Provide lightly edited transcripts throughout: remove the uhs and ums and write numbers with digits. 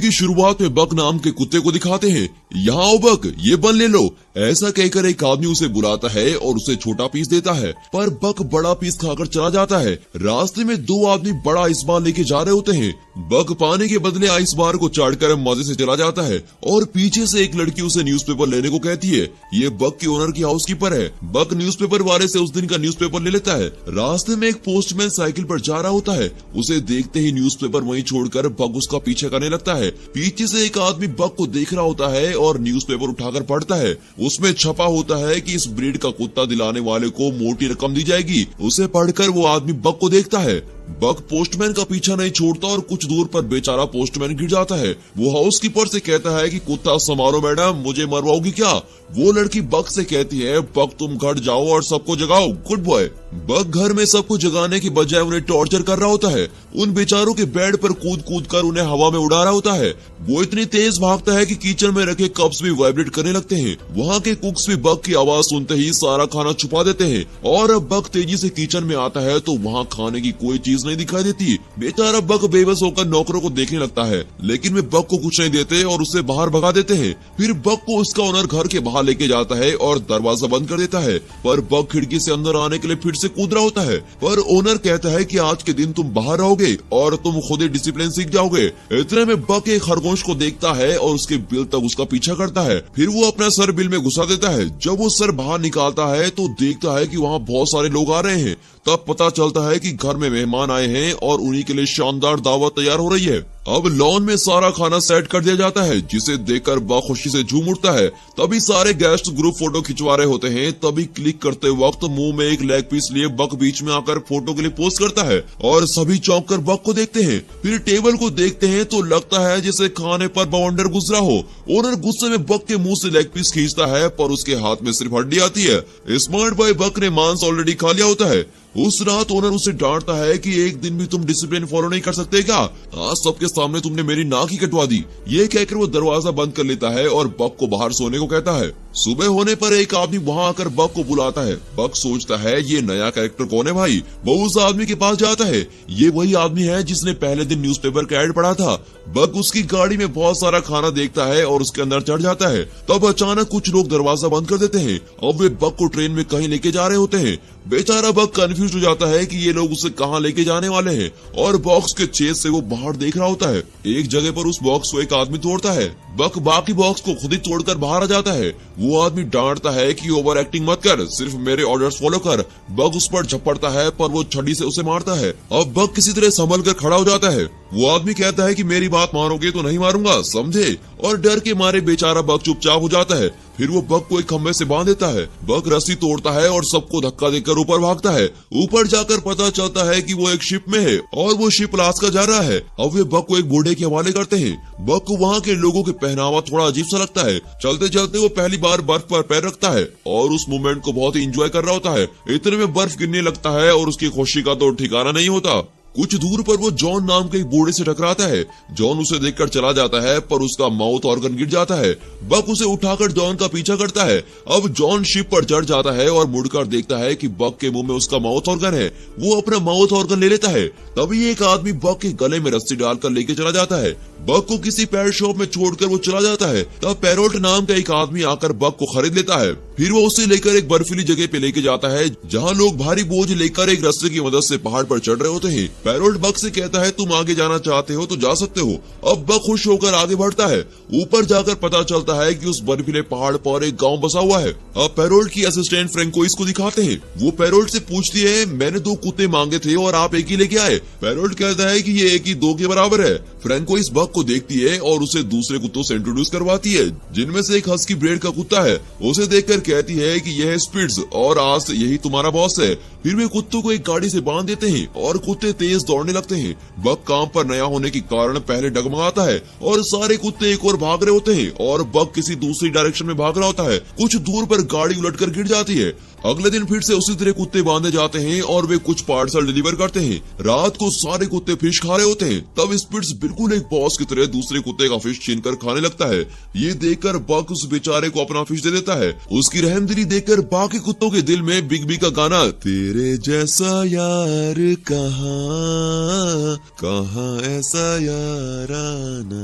की शुरुआत में बक नाम के कुत्ते को दिखाते हैं। यहाँ आओ बक, ये बन ले लो। ऐसा कहकर एक आदमी उसे बुलाता है और उसे छोटा पीस देता है, पर बक बड़ा पीस खाकर चला जाता है। रास्ते में दो आदमी बड़ा आइस बार लेके जा रहे होते हैं। बक पाने के बदले आइस बार को चाटकर मजे से चला जाता है और पीछे से एक लड़की उसे न्यूज़पेपर लेने को कहती है। ये बक के ओनर की हाउसकीपर है। बक न्यूज़पेपर वाले से उस दिन का न्यूज़पेपर ले लेता है। रास्ते में एक पोस्टमैन साइकिल पर जा रहा होता है। उसे देखते ही न्यूज़पेपर वहीं छोड़कर बक उसका पीछे करने लगता है। पीछे से एक आदमी बक को देख रहा होता है और न्यूज़पेपर उठाकर पढ़ता है। उसमें छपा होता है कि इस ब्रीड का कुत्ता दिलाने वाले को मोटी रकम दी जाएगी। उसे पढ़कर वो आदमी बक को देखता है। बक पोस्टमैन का पीछा नहीं छोड़ता और कुछ दूर पर बेचारा पोस्टमैन गिर जाता है। वो हाउसकीपर से कहता है कि कुत्ता संभालो मैडम, मुझे मरवाओगी क्या? वो लड़की बक से कहती है, बक तुम घर जाओ और सबको जगाओ, गुड बॉय। बक घर में सबको जगाने की बजाय उन्हें टॉर्चर कर रहा होता है। उन बेचारों के बेड पर कूद कूद कर उन्हें हवा में उड़ा रहा होता है। वो इतनी तेज भागता है कि किचन में रखे कप्स भी वाइब्रेट करने लगते हैं। वहाँ के कुक्स भी बक की आवाज सुनते ही सारा खाना छुपा देते हैं और अब बक तेजी से किचन में आता है तो वहाँ खाने की कोई चीज नहीं दिखाई देती। बेचारा बक बेबस होकर नौकरों को देखने लगता है, लेकिन वे बक को कुछ नहीं देते और उसे बाहर भगा देते हैं। फिर बक को उसका ओनर घर के बाहर लेके जाता है और दरवाजा बंद कर देता है, पर बक खिड़की से अंदर आने के लिए फिर से कूद रहा होता है। पर ओनर कहता है कि आज के दिन तुम बाहर रहोगे और तुम खुद ही डिसिप्लिन सीख जाओगे। इतने में बक एक खरगोश को देखता है और उसके बिल तक उसका पीछा करता है। फिर वो अपना सर बिल में घुसा देता है। जब वो सर बाहर निकालता है तो देखता है कि वहाँ बहुत सारे लोग आ रहे हैं। तब पता चलता है कि घर में मेहमान आए हैं और उन्हीं के लिए शानदार दावत तैयार हो रही है। अब लॉन में सारा खाना सेट कर दिया जाता है, जिसे देखकर बक खुशी से झूम उठता है। तभी सारे गेस्ट ग्रुप फोटो खिंचवा रहे होते हैं। तभी क्लिक करते वक्त मुंह में एक लेग पीस लिए बक बीच में आकर फोटो के लिए पोज करता है और सभी चौंक कर बक को देखते हैं। फिर टेबल को देखते हैं तो लगता है जैसे खाने पर बवंडर गुजरा हो। ओनर गुस्से में बक के मुंह से लेग पीस खींचता है, पर उसके हाथ में सिर्फ हड्डी आती है। स्मार्ट बॉय बक ने मांस ऑलरेडी खा लिया होता है। उस रात ओनर उसे डांटता है कि एक दिन भी तुम डिसिप्लिन फॉलो नहीं कर सकते क्या? आज सबके सामने तुमने मेरी नाक ही कटवा दी। ये कहकर वो दरवाजा बंद कर लेता है और बक को बाहर सोने को कहता है। सुबह होने पर एक आदमी वहाँ आकर बक को बुलाता है। बक सोचता है ये नया कैरेक्टर कौन है भाई। वो उस आदमी के पास जाता है। ये वही आदमी है जिसने पहले दिन न्यूज़पेपर का ऐड पढ़ा था। बक उसकी गाड़ी में बहुत सारा खाना देखता है और उसके अंदर चढ़ जाता है। तब अचानक कुछ लोग दरवाजा बंद कर देते हैं। अब वे बक को ट्रेन में कहीं लेके जा रहे होते हैं। बेचारा बक कंफ्यूज हो जाता है कि ये लोग उसे कहाँ लेके जाने वाले हैं और बॉक्स के छेद से वो बाहर देख रहा होता है। एक जगह पर उस बॉक्स को एक आदमी तोड़ता है। बक बाकी बॉक्स को खुद ही तोड़कर बाहर आ जाता है। वो आदमी डांटता है कि ओवर एक्टिंग मत कर, सिर्फ मेरे ऑर्डर्स फॉलो कर। बक उस पर झपटता है, पर वो छड़ी से उसे मारता है। अब बक किसी तरह संभल कर खड़ा हो जाता है। वो आदमी कहता है कि मेरी बात मानोगे तो नहीं मारूंगा, समझे? और डर के मारे बेचारा बक चुपचाप हो जाता है। फिर वो बक को एक खंभे से बांध देता है। बक रस्सी तोड़ता है और सबको धक्का देकर ऊपर भागता है। ऊपर जाकर पता चलता है कि वो एक शिप में है और वो शिप अलास्का जा रहा है। अब वे बक को एक बूढ़े के हवाले करते हैं। बक को वहाँ के लोगों के पहनावा थोड़ा अजीब सा लगता है। चलते चलते वो पहली बार बर्फ पर पैर रखता है और उस मोमेंट को बहुत ही इंजॉय कर रहा होता है। इतने में बर्फ गिरने लगता है और उसकी खुशी का तो ठिकाना नहीं होता। कुछ दूर पर वो जॉन नाम के एक बूढ़े से टकराता है। जॉन उसे देखकर चला जाता है, पर उसका माउथ ऑर्गन गिर जाता है। बक उसे उठाकर जॉन का पीछा करता है। अब जॉन शिप पर चढ़ जाता है और मुड़कर देखता है कि बक के मुंह में उसका माउथ ऑर्गन है। वो अपना माउथ ऑर्गन ले लेता है। तभी एक आदमी बक के गले में रस्सी डालकर लेके चला जाता है। बक को किसी पेट शॉप में छोड़कर वो चला जाता है। तब पैरोल्ट नाम का एक आदमी आकर बक को खरीद लेता है। फिर वो उसे लेकर एक बर्फीली जगह पे लेके जाता है, जहाँ लोग भारी बोझ लेकर एक रस्से की मदद से पहाड़ पर चढ़ रहे होते हैं। पैरोल्ट बक से कहता है तुम आगे जाना चाहते हो तो जा सकते हो। अब बक खुश होकर आगे बढ़ता है। ऊपर जाकर पता चलता है कि उस बर्फीले पहाड़ पर एक गांव बसा हुआ है। अब पैरोल्ट की असिस्टेंट फ्रेंको इसको दिखाते हैं। वो पैरोल्ट से पूछती है मैंने 2 कुत्ते मांगे थे और आप एक ही लेके आए। पैरोल्ट कहता है कि ये एक ही 2 के बराबर है। फ्रेंको इस बक को देखती है और उसे दूसरे कुत्तों से इंट्रोड्यूस करवाती है, जिनमें से एक हस्की ब्रीड का कुत्ता है। उसे देखकर कहती है कि यह है स्पिट्स और आज से यही तुम्हारा बॉस है। फिर वे कुत्तों को एक गाड़ी से बांध देते हैं और कुत्ते तेज दौड़ने लगते हैं। बक काम पर नया होने के कारण पहले डगमगाता है और सारे कुत्ते एक और भाग रहे होते हैं और बक किसी दूसरी डायरेक्शन में भाग रहा होता है। कुछ दूर पर गाड़ी उलटकर गिर जाती है। अगले दिन फिर से उसी तरह कुत्ते बांधे जाते हैं और वे कुछ पार्सल डिलीवर करते हैं। रात को सारे कुत्ते फिश खा रहे होते हैं। तब स्पिट्स बिल्कुल एक बॉस की तरह दूसरे कुत्ते का फिश छीनकर खाने लगता है। ये देखकर बक उस बेचारे को अपना फिश दे देता है। उसकी रहमदिली देखकर बाकी कुत्तों के दिल में बिग बी का गाना तेरे जैसा यार कहाँ कहाँ ऐसा याराना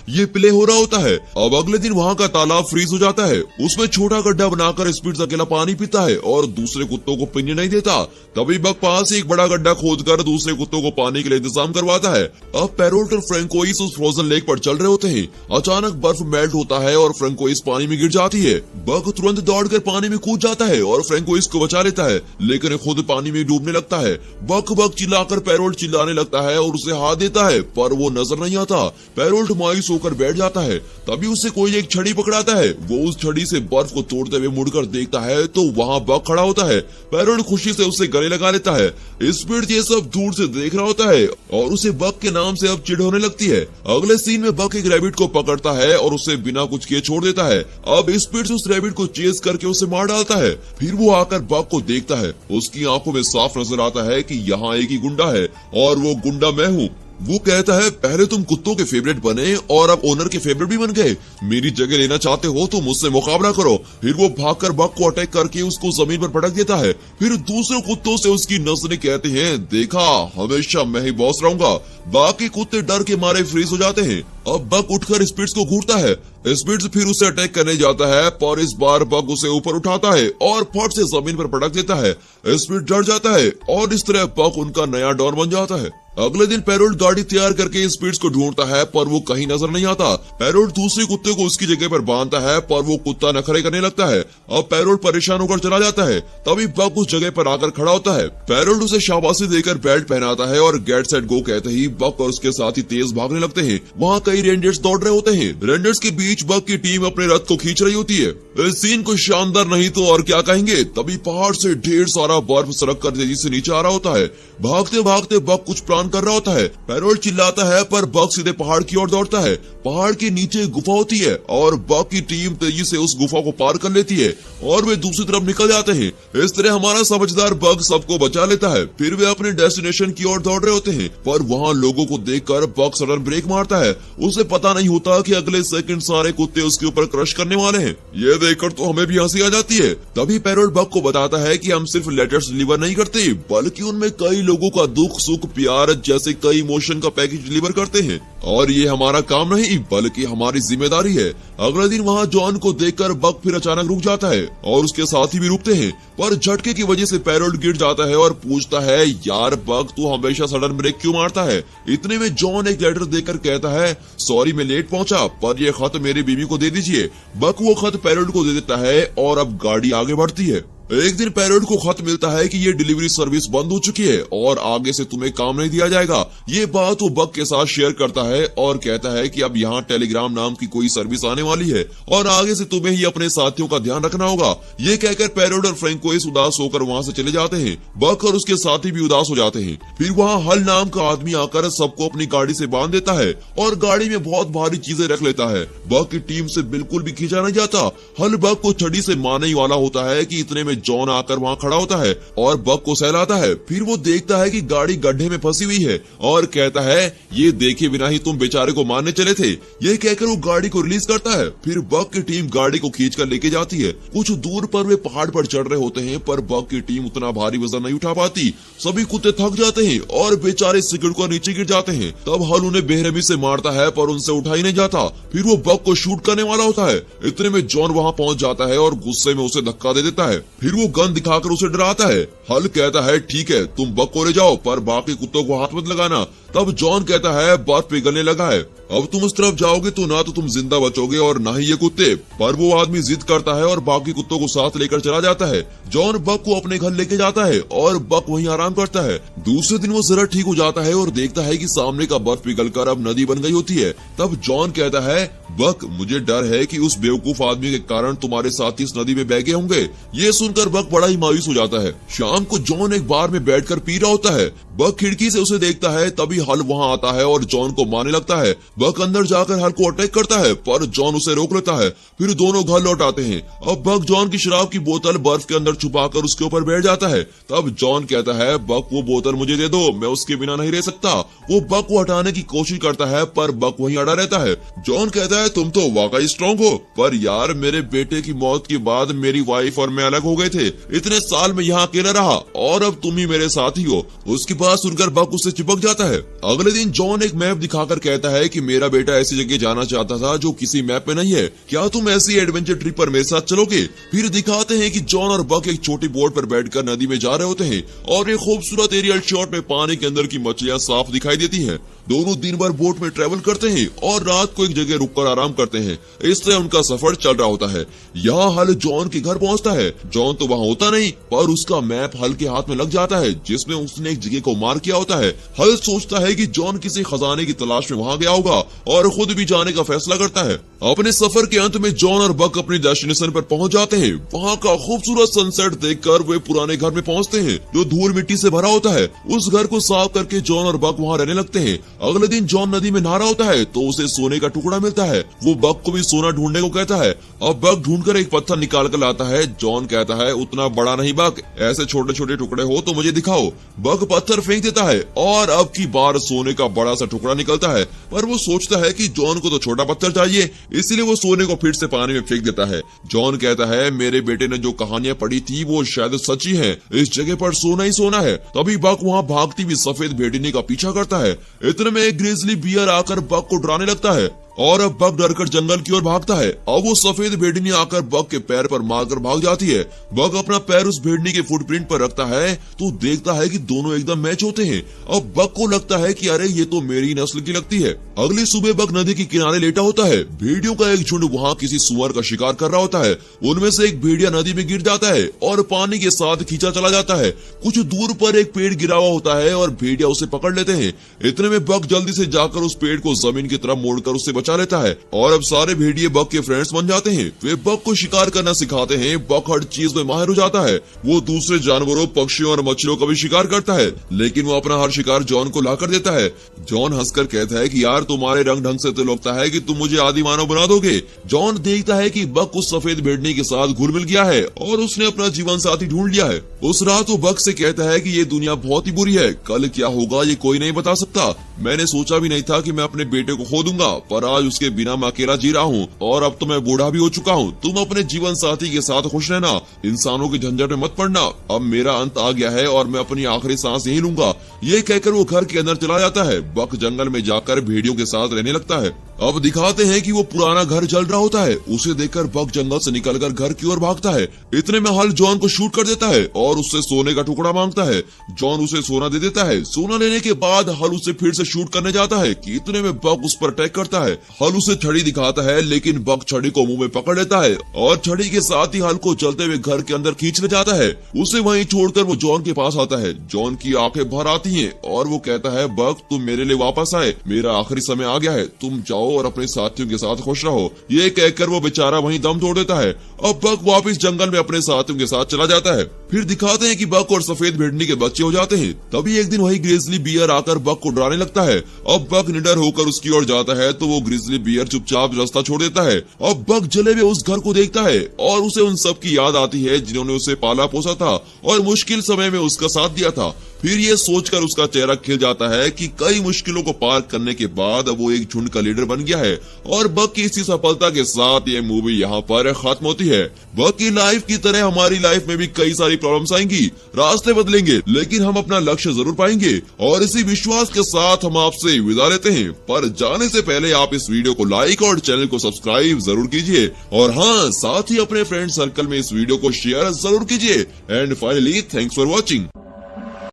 ये प्ले हो रहा होता है। अब अगले दिन वहाँ का तालाब फ्रीज हो जाता है। उसमें छोटा गड्ढा बनाकर स्पिट्स अकेला पानी पीता है और दूसरे कुत्तों को पीने नहीं देता। तभी बक पास एक बड़ा गड्ढा खोदकर दूसरे कुत्तों को पानी के लिए इंतजाम करवाता है। अब पैरोल्ट और फ्रैंकोइस उस फ्रोजन लेक पर चल रहे होते हैं। अचानक बर्फ मेल्ट होता है और फ्रैंकोइस पानी में गिर जाती है। बक तुरंत दौड़कर पानी में कूद जाता है और फ्रैंकोइस को बचा लेता है, लेकिन खुद पानी में डूबने लगता है। बक बक चिल्लाकर पैरोल्ट चिल्लाने लगता है और उसे हाथ देता है, पर वो नजर नहीं आता। पैरोल्ट मायूस होकर बैठ जाता है। तभी उसे कोई एक छड़ी पकड़ाता है। वो उस छड़ी से बर्फ को तोड़ते हुए मुड़कर देखता है तो वहाँ बक खड़ा होता है। पैरोल्ट खुशी से उससे गले लगा लेता है। स्पिट्स ये सब दूर से देख रहा होता है और उसे बक के नाम से अब चिढ़ होने लगती है। अगले सीन में बक एक रैबिट को पकड़ता है और उसे बिना कुछ किए छोड़ देता है। अब स्पिट्स उस रैबिट को चेस करके उसे मार डालता है। फिर वो आकर बक को देखता है। उसकी आंखों में साफ नजर आता है कि यहाँ एक ही गुंडा है और वो गुंडा मैं हूँ। वो कहता है पहले तुम कुत्तों के फेवरेट बने और अब ओनर के फेवरेट भी बन गए। मेरी जगह लेना चाहते हो तो मुझसे मुकाबला करो। फिर वो भागकर बक को अटैक करके उसको जमीन पर पटक देता है। फिर दूसरे कुत्तों से उसकी नस्लें कहते हैं देखा हमेशा मैं ही बॉस रहूंगा। बाकी कुत्ते डर के मारे फ्रीज हो जाते हैं। अब बक उठकर स्पिट्स को घूरता है। स्पिट्स फिर उसे अटैक करने जाता है, पर इस बार बक उसे ऊपर उठाता है और फट से जमीन पर पटक देता है। स्पिट्स डर जाता है और इस तरह बक उनका नया डॉन बन जाता है। अगले दिन पैरोल्ट गाड़ी तैयार करके स्पिट्स को ढूंढता है, पर वो कहीं नजर नहीं आता। पैरोल्ट दूसरे कुत्ते को उसकी जगह पर बांधता है, पर वो कुत्ता नखरे करने लगता है। अब पैरोल्ट परेशान होकर चला जाता है। तभी बक उस जगह पर आकर खड़ा होता है। पैरोल्ट उसे शाबाशी देकर बेल्ट पहनाता है और गेट सेट गो कहते ही बक और उसके साथी तेज भागने लगते हैं। वहाँ कई रेंजर्स दौड़ रहे होते हैं। रेंजर्स के बीच बक की टीम अपने रथ को खींच रही होती है। इस सीन को शानदार नहीं तो और क्या कहेंगे। तभी पहाड़ से ढेर सारा बर्फ सरक कर तेजी से नीचे आ रहा होता है। भागते भागते बक कुछ प्लान कर रहा होता है। पैरोल्ट चिल्लाता है, पर बक सीधे पहाड़ की ओर दौड़ता है। पहाड़ के नीचे गुफा होती है और बक की टीम तेजी से उस गुफा को पार कर लेती है और वे दूसरी तरफ निकल जाते हैं। इस तरह हमारा समझदार बक सबको बचा लेता है। फिर वे अपने डेस्टिनेशन की ओर दौड़ रहे होते हैं, पर वहाँ लोगों को देखकर बक सडन ब्रेक मारता है। उसे पता नहीं होता कि अगले सेकंड सारे कुत्ते उसके ऊपर क्रश करने वाले हैं। ये देखकर तो हमें भी हंसी आ जाती है। तभी पैरोल्ट बक को बताता है कि हम सिर्फ लेटर्स डिलीवर नहीं करते, बल्कि उनमें कई लोगों का दुख सुख प्यार जैसे कई इमोशन का पैकेज डिलीवर करते हैं और ये हमारा काम नहीं बल्कि हमारी जिम्मेदारी है। अगले दिन वहाँ जॉन को देखकर बक फिर अचानक रुक जाता है और उसके साथी भी रुकते हैं, पर झटके की वजह से पैरोल्ट गिर जाता है और पूछता है यार बक तू हमेशा सडन ब्रेक क्यों मारता है। इतने में जॉन एक लेटर देकर कहता है सॉरी मैं लेट पहुंचा, पर यह खत मेरी बीवी को दे दीजिए। बक वो खत पैरोल्ट को दे देता है और अब गाड़ी आगे बढ़ती है। एक दिन पैरोल्ट को खत मिलता है कि ये डिलीवरी सर्विस बंद हो चुकी है और आगे से तुम्हें काम नहीं दिया जाएगा। ये बात वो बक के साथ शेयर करता है और कहता है कि अब यहाँ टेलीग्राम नाम की कोई सर्विस आने वाली है और आगे से तुम्हें ही अपने साथियों का ध्यान रखना होगा। ये कहकर पैरोल्ट और फ्रैंकोइस उदास होकर वहाँ से चले जाते हैं। बक और उसके साथी भी उदास हो जाते हैं। फिर वहाँ हल नाम का आदमी आकर सबको अपनी गाड़ी से बांध देता है और गाड़ी में बहुत भारी चीजें रख लेता है। बक की टीम से बिल्कुल भी खींचा नहीं जाता। हल बक को छड़ी से मारने ही वाला होता है कि इतने में जॉन आकर वहाँ खड़ा होता है और बक को सहलाता है। फिर वो देखता है कि गाड़ी गड्ढे में फंसी हुई है और कहता है ये देखे बिना ही तुम बेचारे को मारने चले थे। ये कहकर वो गाड़ी को रिलीज करता है। फिर बक की टीम गाड़ी को खींचकर लेके जाती है। कुछ दूर पर वे पहाड़ पर चढ़ रहे होते हैं, पर बक की टीम उतना भारी वजन नहीं उठा पाती। सभी कुत्ते थक जाते हैं और बेचारे सिगड़ कर नीचे गिर जाते हैं। तब हल उन्हें बेरहमी से मारता है, पर उनसे उठा ही नहीं जाता। फिर वो बक को शूट करने वाला होता है। इतने में जॉन वहाँ पहुँच जाता है और गुस्से में उसे धक्का दे देता है। फिर वो गन दिखाकर उसे डराता है। हल कहता है ठीक है तुम बक को ले जाओ, पर बाकी कुत्तों को हाथ मत लगाना। तब जॉन कहता है बर्फ पिघलने लगा है, अब तुम उस तरफ जाओगे तो ना तो तुम जिंदा बचोगे और ना ही ये कुत्ते। पर वो आदमी जिद करता है और बाकी कुत्तों को साथ लेकर चला जाता है। जॉन बक को अपने घर लेके जाता है और बक वहीं आराम करता है। दूसरे दिन वो जरा ठीक हो जाता है और देखता है कि सामने का बर्फ पिघलकर अब नदी बन गई होती है। तब जॉन कहता है बक मुझे डर है कि उस बेवकूफ आदमी के कारण तुम्हारे साथी इस नदी में बह गए होंगे। ये सुनकर बक बड़ा ही मायूस हो जाता है। शाम को जॉन एक बार में बैठकर पी रहा होता है। बक खिड़की से उसे देखता है, तभी हल वहां आता है और जॉन को मारने लगता है। बक अंदर जाकर हल को अटैक करता है, पर जॉन उसे रोक लेता है। फिर दोनों घर लौट आते हैं। अब बक जॉन की शराब की बोतल बर्फ के अंदर छुपाकर उसके ऊपर बैठ जाता है। तब जॉन कहता है, बक वो बोतल मुझे दे दो, मैं उसके बिना नहीं रह सकता। वो बक को हटाने की कोशिश करता है, पर बक वहीं अड़ा रहता है। जॉन कहता है, तुम तो वाकई स्ट्रांग हो, पर यार मेरे बेटे की मौत के बाद मेरी वाइफ और मैं अलग हो गए थे। इतने साल में यहाँ अकेला रहा और अब तुम ही मेरे साथ ही हो। उसकी बात सुनकर बक उससे चिपक जाता है। अगले दिन जॉन एक मैप दिखाकर कहता है कि मेरा बेटा ऐसी जगह जाना चाहता था जो किसी मैप में नहीं है, क्या तुम ऐसी एडवेंचर ट्रिप पर मेरे साथ चलोगे? फिर दिखाते हैं कि जॉन और बक एक छोटी बोट पर बैठकर नदी में जा रहे होते हैं और एक खूबसूरत एरियल शॉट में पानी के अंदर की मछलियां साफ दिखाई देती हैं। दोनों दिन भर बोट में ट्रेवल करते हैं और रात को एक जगह रुककर आराम करते हैं। इस तरह उनका सफर चल रहा होता है। यहाँ हल जॉन के घर पहुँचता है। जॉन तो वहाँ होता नहीं, पर उसका मैप हल के हाथ में लग जाता है जिसमें उसने एक जगह को मार्क किया होता है। हल सोचता है कि जॉन किसी खजाने की तलाश में वहाँ गया होगा और खुद भी जाने का फैसला करता है। अपने सफर के अंत में जॉन और बक अपनी डेस्टिनेशन पर पहुंच जाते हैं। वहाँ का खूबसूरत सनसेट देखकर वे पुराने घर में पहुंचते हैं जो धूल मिट्टी से भरा होता है। उस घर को साफ करके जॉन और बक वहाँ रहने लगते हैं। अगले दिन जॉन नदी में नहा रहा होता है तो उसे सोने का टुकड़ा मिलता है। वो बक को भी सोना ढूंढने को कहता है। अब बक ढूंढकर एक पत्थर निकाल कर लाता है। जॉन कहता है, उतना बड़ा नहीं बक, ऐसे छोटे छोटे टुकड़े हो तो मुझे दिखाओ। बक पत्थर फेंक देता है और अब की बार सोने का बड़ा सा टुकड़ा निकलता है, पर वो सोचता है कि जॉन को तो छोटा पत्थर चाहिए, इसलिए वो सोने को फिर से पानी में फेंक देता है। जॉन कहता है, मेरे बेटे ने जो कहानियां पढ़ी थी वो शायद सच्ची है, इस जगह पर सोना ही सोना है। तभी बक वहाँ भागती हुई सफेद भेड़िनी का पीछा करता है। इतने में एक ग्रिजली बियर आकर बक को डराने लगता है और अब बक डरकर जंगल की ओर भागता है। अब वो सफेद भेड़नी आकर बक के पैर पर मारकर भाग जाती है। बक अपना पैर उस भेड़नी के फुटप्रिंट पर रखता है तो देखता है कि दोनों एकदम मैच होते हैं। अब बक को लगता है कि अरे ये तो मेरी नस्ल की लगती है। अगली सुबह बक नदी के किनारे लेटा होता है। भेड़ियों का एक झुंड वहाँ किसी सुअर का शिकार कर रहा होता है। उनमें से एक भेड़िया नदी में गिर जाता है और पानी के साथ खींचा चला जाता है। कुछ दूर पर एक पेड़ गिरा हुआ होता है और भेड़िया उसे पकड़ लेते हैं। इतने में बक जल्दी से जाकर उस पेड़ को जमीन की तरफ मोड़कर उससे बचा लेता है और अब सारे भेड़िए बक के फ्रेंड्स बन जाते हैं। वे बक को शिकार करना सिखाते हैं। बक हर चीज में माहिर हो जाता है। वो दूसरे जानवरों, पक्षियों और मछलियों का भी शिकार करता है, लेकिन वो अपना हर शिकार जॉन को लाकर देता है। जॉन हंसकर कहता है कि यार तुम्हारे रंग ढंग से तो लगता है कि तुम मुझे आदि मानव बना दोगे। जॉन देखता है कि बक उस सफेद भेड़नी के साथ घुल मिल गया है और उसने अपना जीवन साथी ढूंढ लिया है। उस रात वो बक से कहता है कि ये दुनिया बहुत ही बुरी है, कल क्या होगा ये कोई नहीं बता सकता। मैंने सोचा भी नहीं था कि मैं अपने बेटे को खो दूंगा, पर आज उसके बिना मैं अकेला जी रहा हूँ और अब तो मैं बूढ़ा भी हो चुका हूँ। तुम अपने जीवन साथी के साथ खुश रहना, इंसानों की झंझट में मत पड़ना। अब मेरा अंत आ गया है और मैं अपनी आखिरी सांस यही लूंगा। ये कहकर वो घर के अंदर चला जाता है। बक जंगल में जाकर भेड़ियों के साथ रहने लगता है। अब दिखाते हैं कि वो पुराना घर जल रहा होता है। उसे देखकर बक जंगल से निकलकर घर की ओर भागता है। इतने में हल जॉन को शूट कर देता है और उससे सोने का टुकड़ा मांगता है। जॉन उसे सोना दे देता है। सोना लेने के बाद हल उसे फिर से शूट करने जाता है कि इतने में बक उस पर अटैक करता है। हल उसे छड़ी दिखाता है, लेकिन बक छड़ी को मुंह में पकड़ लेता है और छड़ी के साथ ही हल को चलते हुए घर के अंदर खींच ले जाता है। उसे वहीं छोड़कर वो जॉन के पास आता है। जॉन की आंखें भर आती हैं और वो कहता है, बक तुम मेरे लिए वापस आए, मेरा आखिरी समय आ गया है, तुम जाओ और अपने साथियों के साथ खुश रहो। ये कहकर वो बेचारा वहीं दम तोड़ देता है। अब बक वापस जंगल में अपने साथियों के साथ चला जाता है। फिर दिखाते हैं कि बक और सफेद भेड़नी के बच्चे हो जाते हैं। तभी एक दिन वही ग्रिजली बियर आकर बक को डराने लगता है। अब बक निडर होकर उसकी ओर जाता है तो वो ग्रिजली बियर चुपचाप रास्ता छोड़ देता है। अब बक जले हुए उस घर को देखता है और उसे उन सब की याद आती है जिन्होंने उसे पाला पोसा था और मुश्किल समय में उसका साथ दिया था। फिर ये सोचकर उसका चेहरा खिल जाता है कि कई मुश्किलों को पार करने के बाद वो एक झुंड का लीडर बन गया है। और बक की इसी सफलता के साथ ये मूवी यहाँ पर खत्म होती है। बक की लाइफ की तरह हमारी लाइफ में भी कई सारी प्रॉब्लम्स आएंगी, रास्ते बदलेंगे, लेकिन हम अपना लक्ष्य जरूर पाएंगे। और इसी विश्वास के साथ हम आपसे विदा लेते हैं, पर जाने से पहले आप इस वीडियो को लाइक और चैनल को सब्सक्राइब जरूर कीजिए। और हाँ, साथ ही अपने फ्रेंड सर्कल में इस वीडियो को शेयर जरूर कीजिए। And finally, thanks for watching.